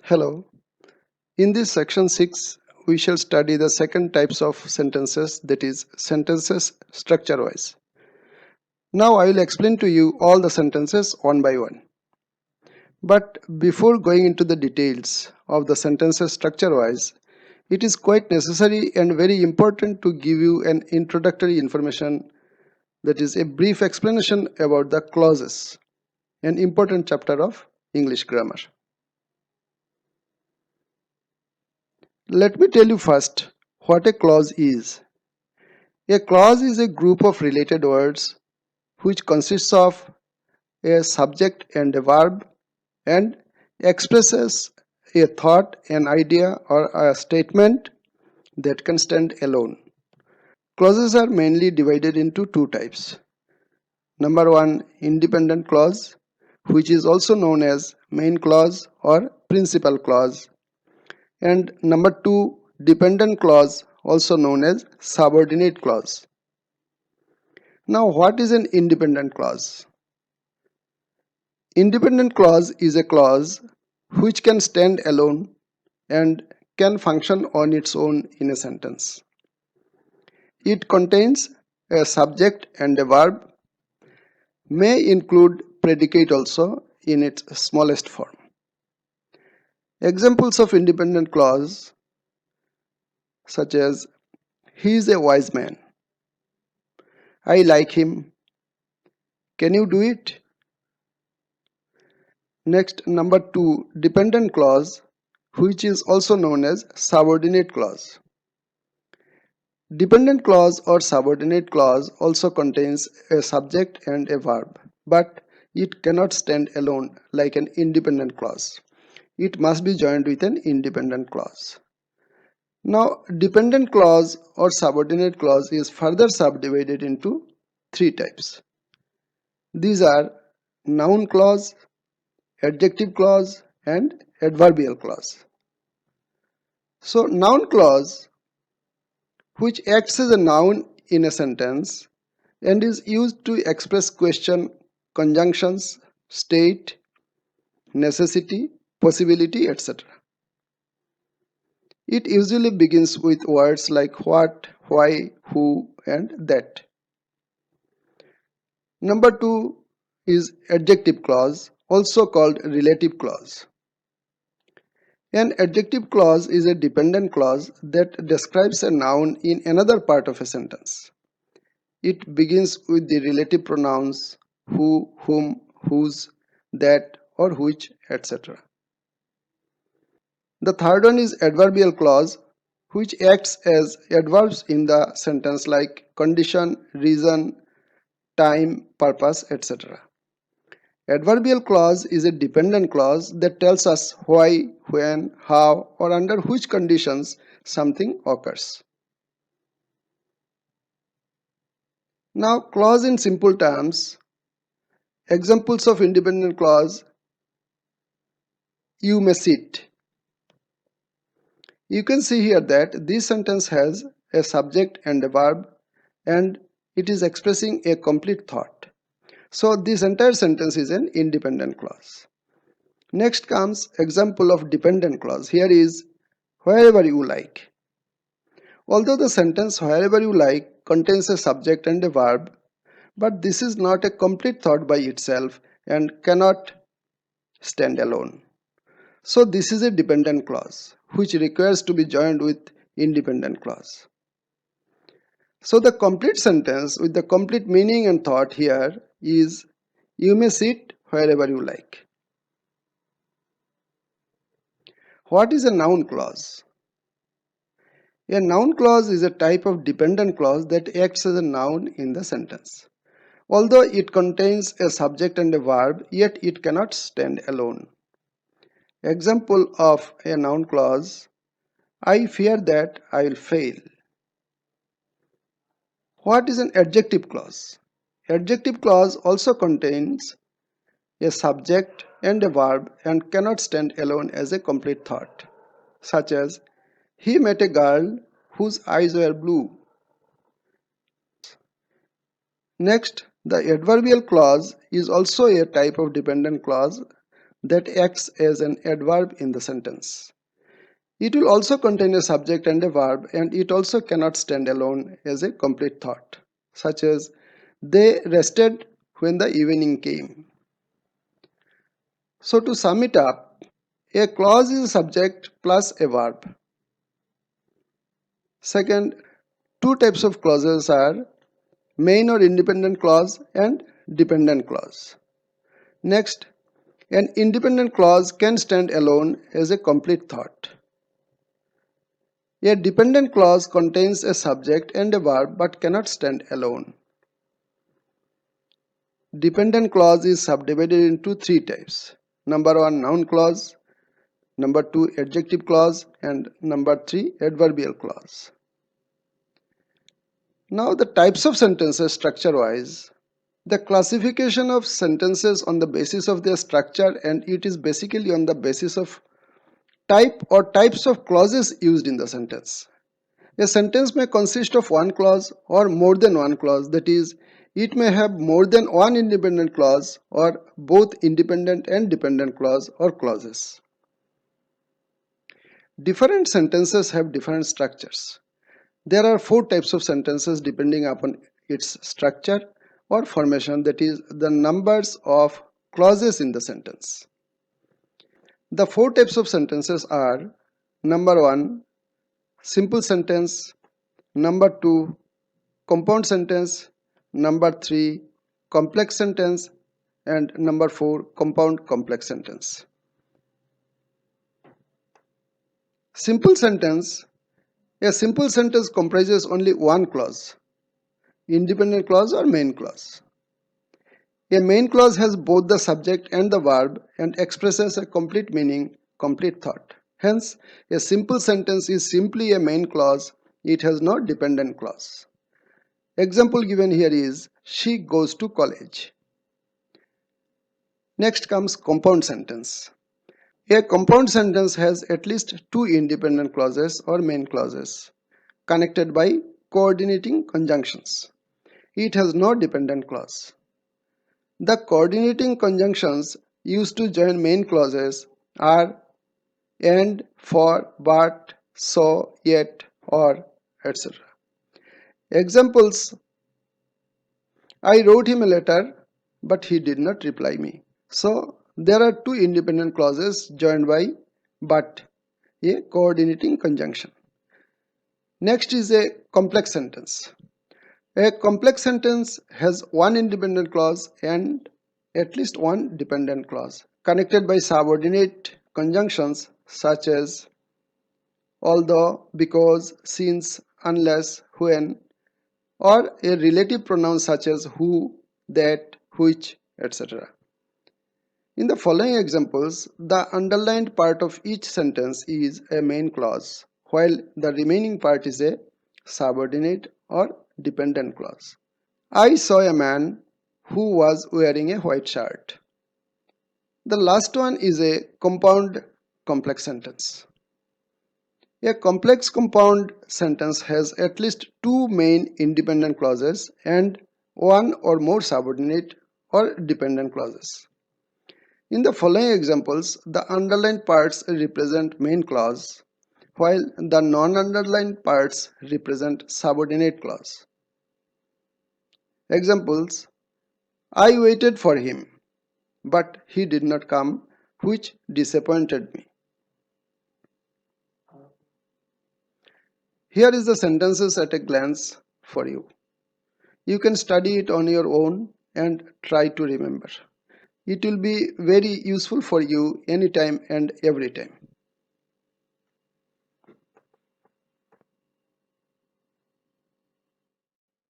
Hello. In this section 6, we shall study the second types of sentences, that is sentences structure wise. Now I will explain to you all the sentences one by one. But before going into the details of the sentences structure wise, it is quite necessary and very important to give you an introductory information, that is a brief explanation about the clauses, an important chapter of English grammar. Let me tell you first what a clause is. A clause is a group of related words which consists of a subject and a verb and expresses a thought, an idea, or a statement that can stand alone. Clauses are mainly divided into two types. Number one, independent clause, which is also known as main clause or principal clause. And number two, dependent clause, also known as subordinate clause. Now, what is an independent clause? Independent clause is a clause which can stand alone and can function on its own in a sentence. It contains a subject and a verb, may include predicate also in its smallest form. Examples of independent clause such as he is a wise man, I like him, can you do it? Next, number two, dependent clause, which is also known as subordinate clause. Dependent clause or subordinate clause also contains a subject and a verb, but it cannot stand alone like an independent clause. It must be joined with an independent clause. Now, dependent clause or subordinate clause is further subdivided into three types. These are noun clause, adjective clause, and adverbial clause. So, noun clause, which acts as a noun in a sentence and is used to express question, conjunctions, state, necessity, possibility, etc. It usually begins with words like what, why, who, and that. Number two is adjective clause, also called relative clause. An adjective clause is a dependent clause that describes a noun in another part of a sentence. It begins with the relative pronouns who, whom, whose, that, or which, etc. The third one is adverbial clause, which acts as adverbs in the sentence like condition, reason, time, purpose, etc. Adverbial clause is a dependent clause that tells us why, when, how, or under which conditions something occurs. Now, clause in simple terms. Examples of independent clause: you may sit. You can see here that this sentence has a subject and a verb, and it is expressing a complete thought. So this entire sentence is an independent clause. Next comes example of dependent clause. Here is wherever you like. Although the sentence wherever you like contains a subject and a verb, but this is not a complete thought by itself and cannot stand alone. So this is a dependent clause which requires to be joined with independent clause. So the complete sentence with the complete meaning and thought here is you may sit wherever you like. What is a noun clause? A noun clause is a type of dependent clause that acts as a noun in the sentence. Although it contains a subject and a verb, yet it cannot stand alone. Example of a noun clause: I fear that I will fail. What is an adjective clause? Adjective clause also contains a subject and a verb and cannot stand alone as a complete thought, such as he met a girl whose eyes were blue. Next, the adverbial clause is also a type of dependent clause that acts as an adverb in the sentence. It will also contain a subject and a verb, and it also cannot stand alone as a complete thought, such as they rested when the evening came. So to sum it up, a clause is a subject plus a verb. Second, two types of clauses are main or independent clause and dependent clause. Next, an independent clause can stand alone as a complete thought. A dependent clause contains a subject and a verb but cannot stand alone. Dependent clause is subdivided into three types. Number 1, noun clause. Number 2, adjective clause. And number 3, adverbial clause. Now the types of sentences structure wise. The classification of sentences on the basis of their structure, and it is basically on the basis of type or types of clauses used in the sentence. A sentence may consist of one clause or more than one clause, that is, it may have more than one independent clause or both independent and dependent clause or clauses. Different sentences have different structures. There are four types of sentences depending upon its structure or formation, that is, the numbers of clauses in the sentence. The four types of sentences are: number 1, simple sentence; number 2, compound sentence; number 3, complex sentence; and number 4, compound complex sentence. Simple sentence. A simple sentence comprises only one clause, independent clause or main clause. A main clause has both the subject and the verb and expresses a complete meaning, complete thought. Hence, a simple sentence is simply a main clause. It has no dependent clause. Example given here is, she goes to college. Next comes compound sentence. A compound sentence has at least two independent clauses or main clauses connected by coordinating conjunctions. It has no dependent clause. The coordinating conjunctions used to join main clauses are and, for, but, so, yet, or, etc. Examples: I wrote him a letter, but he did not reply me. So, there are two independent clauses joined by but, a coordinating conjunction. Next is a complex sentence. A complex sentence has one independent clause and at least one dependent clause connected by subordinate conjunctions such as although, because, since, unless, when, or a relative pronoun such as who, that, which, etc. In the following examples, the underlined part of each sentence is a main clause, while the remaining part is a subordinate or dependent clause. I saw a man who was wearing a white shirt. The last one is a compound complex sentence. A complex compound sentence has at least two main independent clauses and one or more subordinate or dependent clauses. In the following examples, the underlined parts represent main clause, while the non-underlined parts represent subordinate clause. Examples: I waited for him, but he did not come, which disappointed me. Here is the sentences at a glance for you. You can study it on your own and try to remember. It will be very useful for you anytime and every time.